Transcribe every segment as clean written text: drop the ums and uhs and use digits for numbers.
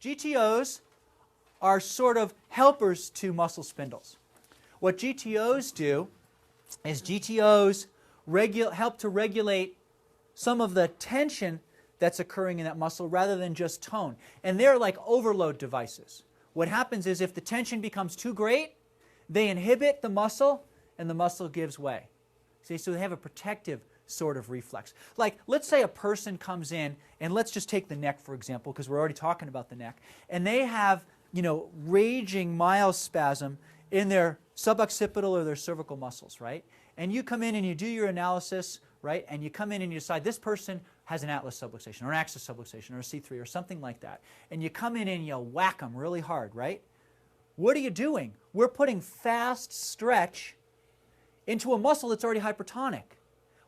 GTOs are sort of helpers to muscle spindles. What GTOs do is GTOs help to regulate some of the tension that's occurring in that muscle rather than just tone. And they're like overload devices. What happens is if the tension becomes too great, they inhibit the muscle and the muscle gives way. See, so they have a protective sort of reflex. Like, let's say a person comes in, and let's just take the neck, for example, because we're already talking about the neck, and they have, raging myospasm in their suboccipital or their cervical muscles, right? And you come in and you do your analysis, right? And you come in and you decide this person has an atlas subluxation or an axis subluxation or a C3 or something like that. And you come in and you whack them really hard, right? What are you doing? We're putting fast stretch into a muscle that's already hypertonic.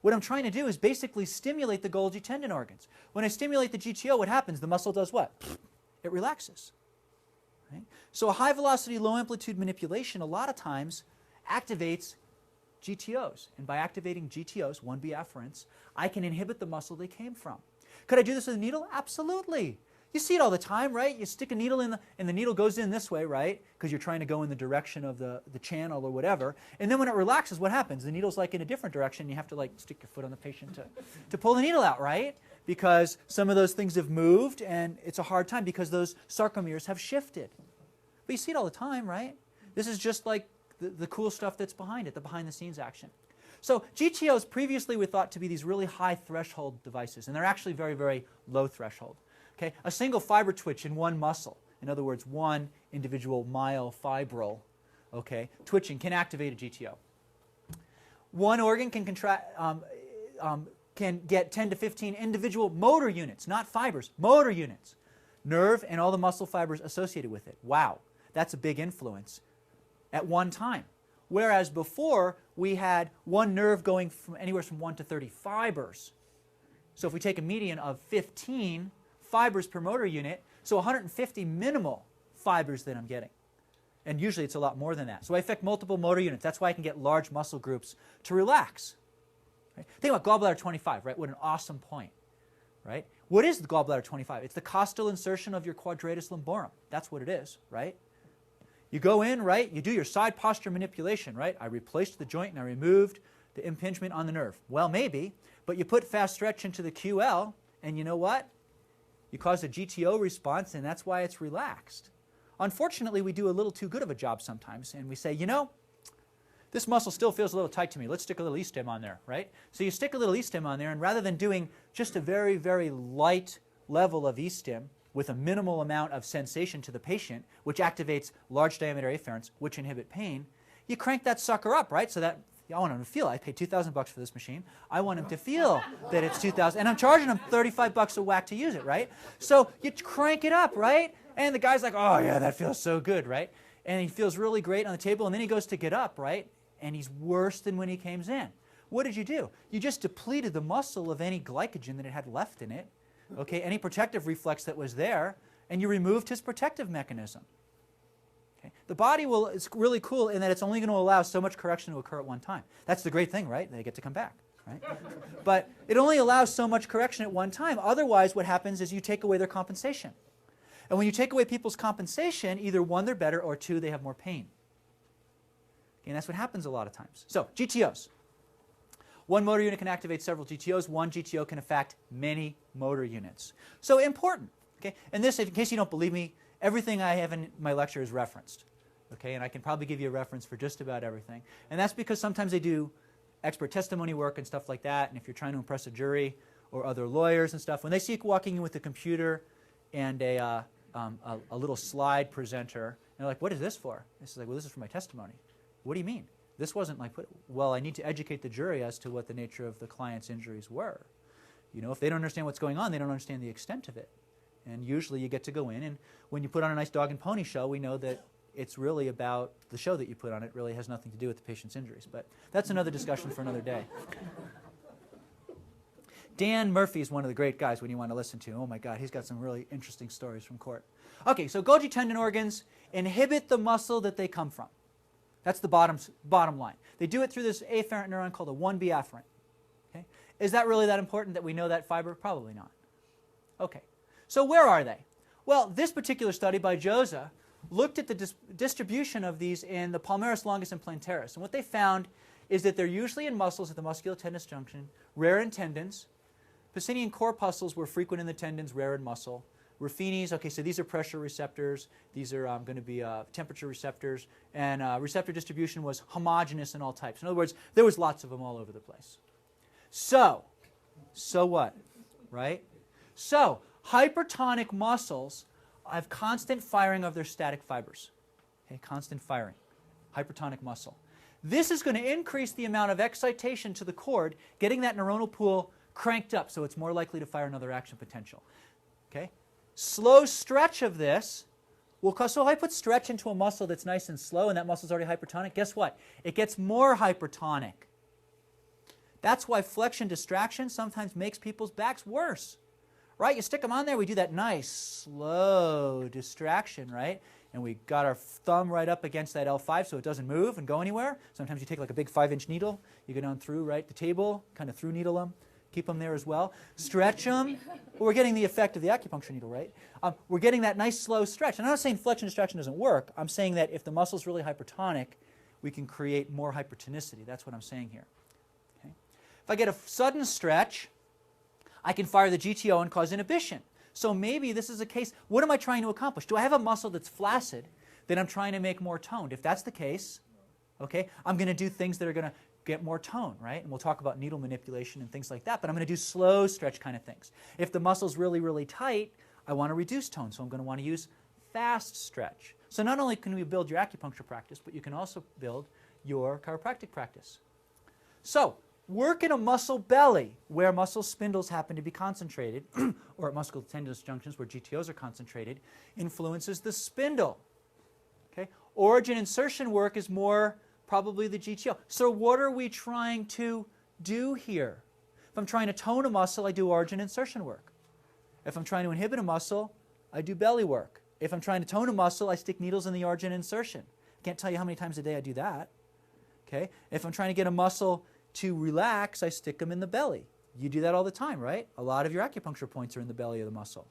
What I'm trying to do is basically stimulate the Golgi tendon organs. When I stimulate the GTO, what happens? The muscle does what? It relaxes. Right? So a high velocity, low amplitude manipulation a lot of times activates GTOs. And by activating GTOs, 1B afferents, I can inhibit the muscle they came from. Could I do this with a needle? Absolutely. You see it all the time, right? You stick a needle in, and the needle goes in this way, right? Because you're trying to go in the direction of the channel or whatever. And then when it relaxes, what happens? The needle's like in a different direction. You have to like stick your foot on the patient to pull the needle out, right? Because some of those things have moved, and it's a hard time because those sarcomeres have shifted. But you see it all the time, right? This is just like the cool stuff that's behind it, the behind-the-scenes action. So GTOs previously were thought to be these really high threshold devices, and they're actually very, very low threshold. Okay? A single fiber twitch in one muscle, in other words, one individual myofibril, okay, twitching can activate a GTO. One organ can can get 10 to 15 individual motor units, not fibers, motor units, nerve and all the muscle fibers associated with it. Wow, that's a big influence at one time. Whereas before, we had one nerve going from anywhere from 1 to 30 fibers. So if we take a median of 15 fibers per motor unit, so 150 minimal fibers that I'm getting. And usually it's a lot more than that. So I affect multiple motor units. That's why I can get large muscle groups to relax. Right? Think about gallbladder 25, right? What an awesome point, right? What is the gallbladder 25? It's the costal insertion of your quadratus lumborum. That's what it is, right? You go in, right? You do your side posture manipulation, right? I replaced the joint and I removed the impingement on the nerve. Well, maybe, but you put fast stretch into the QL, and you know what? You cause a GTO response, and that's why it's relaxed. Unfortunately, we do a little too good of a job sometimes, and we say, you know, this muscle still feels a little tight to me. Let's stick a little E-stim on there, right? So you stick a little E-stim on there, and rather than doing just a very, very light level of E-stim with a minimal amount of sensation to the patient, which activates large diameter afferents, which inhibit pain, you crank that sucker up, right? So that I want him to feel. I paid $2,000 for this machine. I want him to feel that it's $2,000, and I'm charging him $35 a whack to use it, right? So you crank it up, right? And the guy's like, oh yeah, that feels so good, right? And he feels really great on the table, and then he goes to get up, right? And he's worse than when he came in. What did you do? You just depleted the muscle of any glycogen that it had left in it, okay? Any protective reflex that was there, and you removed his protective mechanism. Okay? The body is really cool in that it's only going to allow so much correction to occur at one time. That's the great thing, right? They get to come back, right? But it only allows so much correction at one time. Otherwise, what happens is you take away their compensation. And when you take away people's compensation, either one, they're better, or two, they have more pain. Okay, and that's what happens a lot of times. So, GTOs. One motor unit can activate several GTOs. One GTO can affect many motor units. So important. Okay? And this, in case you don't believe me, everything I have in my lecture is referenced. Okay? And I can probably give you a reference for just about everything. And that's because sometimes they do expert testimony work and stuff like that. And if you're trying to impress a jury or other lawyers and stuff, when they see you walking in with a computer and a little slide presenter, and they're like, what is this for? It's like, well, this is for my testimony. What do you mean? This wasn't like, well, I need to educate the jury as to what the nature of the client's injuries were. You know, if they don't understand what's going on, they don't understand the extent of it. And usually you get to go in, and when you put on a nice dog and pony show, we know that it's really about the show that you put on. It really has nothing to do with the patient's injuries. But that's another discussion for another day. Dan Murphy is one of the great guys when you want to listen to. Oh my God, he's got some really interesting stories from court. Okay, so Golgi tendon organs inhibit the muscle that they come from. That's the bottom line. They do it through this afferent neuron called a 1B afferent. Okay? Is that really that important that we know that fiber? Probably not. Okay. So where are they? Well, this particular study by Josa looked at the distribution of these in the palmaris longus and plantaris. And what they found is that they're usually in muscles at the musculotendinous junction, rare in tendons. Pacinian corpuscles were frequent in the tendons, rare in muscle. Ruffini's, okay, so these are pressure receptors. These are going to be temperature receptors. And receptor distribution was homogeneous in all types. In other words, there was lots of them all over the place. So what, right? So hypertonic muscles have constant firing of their static fibers. Okay, constant firing, hypertonic muscle. This is going to increase the amount of excitation to the cord, getting that neuronal pool cranked up so it's more likely to fire another action potential. Okay? Slow stretch of this will cause, so if I put stretch into a muscle that's nice and slow and that muscle's already hypertonic, guess what? It gets more hypertonic. That's why flexion distraction sometimes makes people's backs worse. Right? You stick them on there, we do that nice, slow distraction, right? And we got our thumb right up against that L5 so it doesn't move and go anywhere. Sometimes you take like a big 5-inch needle, you go down through, right, the table, kind of through needle them, keep them there as well. Stretch them. Well, we're getting the effect of the acupuncture needle, right? We're getting that nice slow stretch. And I'm not saying flexion distraction doesn't work. I'm saying that if the muscle's really hypertonic, we can create more hypertonicity. That's what I'm saying here. Okay? If I get a sudden stretch, I can fire the GTO and cause inhibition. So maybe this is a case, what am I trying to accomplish? Do I have a muscle that's flaccid that I'm trying to make more toned? If that's the case, okay, I'm going to do things that are going to get more tone, right? And we'll talk about needle manipulation and things like that, but I'm going to do slow stretch kind of things. If the muscle's really, really tight, I want to reduce tone, so I'm going to want to use fast stretch. So not only can we build your acupuncture practice, but you can also build your chiropractic practice. So, work in a muscle belly where muscle spindles happen to be concentrated, or at musculotendinous junctions where GTOs are concentrated, influences the spindle. Okay? Origin insertion work is more probably the GTO. So what are we trying to do here? If I'm trying to tone a muscle, I do origin insertion work. If I'm trying to inhibit a muscle, I do belly work. If I'm trying to tone a muscle, I stick needles in the origin insertion. I can't tell you how many times a day I do that. Okay? If I'm trying to get a muscle to relax, I stick them in the belly. You do that all the time, right? A lot of your acupuncture points are in the belly of the muscle.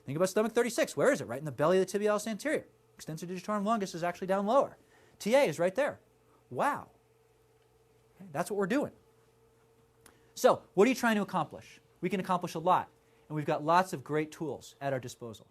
Think about stomach 36. Where is it? Right in the belly of the tibialis anterior. Extensor digitorum longus is actually down lower. TA is right there. Wow. Okay, that's what we're doing. So, what are you trying to accomplish? We can accomplish a lot, and we've got lots of great tools at our disposal.